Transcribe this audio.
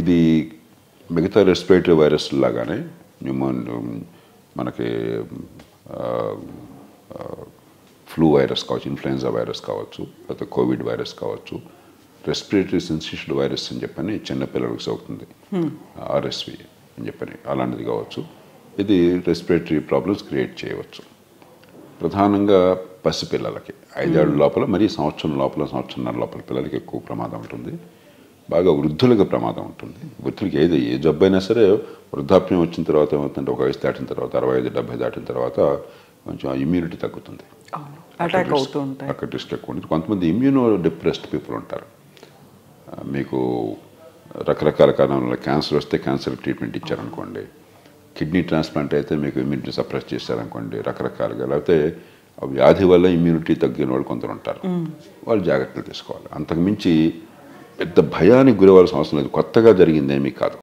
ఇది మిగతా respiratory virus లాగానే మనకి ఫ్లూ వైరస్ కావచ్చు, ఇన్ఫ్లుయెన్జా వైరస్ కావచ్చు, లేకపోతే కోవిడ్ వైరస్ కావచ్చు, రెస్పిరేటరీ సిన్సిషియల్ వైరస్ అని చెప్పని చిన్నపిల్లలకు సోకుతుంది, ఆర్ఎస్వి అని చెప్పని అలాంటిది కావచ్చు. ఇది రెస్పిరేటరీ ప్రాబ్లమ్స్ క్రియేట్ చేయవచ్చు. ప్రధానంగా పసిపిల్లలకి 5 ఏళ్ల లోపల, మరీ సంవత్సరం లోపల, సంవత్సరంన్నర లోపల పిల్లలకి ఎక్కువ ప్రమాదం ఉంటుంది. బాగా వృద్ధులకు ప్రమాదం ఉంటుంది. వృద్ధులకి ఏ జబ్బు అయినా సరే వృద్ధాప్యం వచ్చిన తర్వాత ఏమవుతుందంటే, ఒక వయసు దాటిన తర్వాత 65-70 దాటిన తర్వాత కొంచెం ఇమ్యూనిటీ తగ్గుతుంది, అక్కడ రిస్క్ ఎక్కువ ఉంటుంది. కొంతమంది ఇమ్యూనో డిప్రెస్డ్ పీపుల్ ఉంటారు. మీకు రకరకాల కారణాల క్యాన్సర్ వస్తే క్యాన్సర్ ట్రీట్మెంట్ ఇచ్చారనుకోండి, కిడ్నీ ట్రాన్స్ప్లాంట్ అయితే మీకు ఇమ్యూనిటీ సప్రెస్ చేశారనుకోండి, రకరకాలుగా. లేకపోతే వ్యాధి వల్ల ఇమ్యూనిటీ తగ్గిన వాళ్ళు కొందరు ఉంటారు, వాళ్ళు జాగ్రత్తలు తీసుకోవాలి. అంతకుమించి పెద్ద భయానికి గురవాల్సిన అవసరం లేదు. కొత్తగా జరిగిందేమీ కాదు.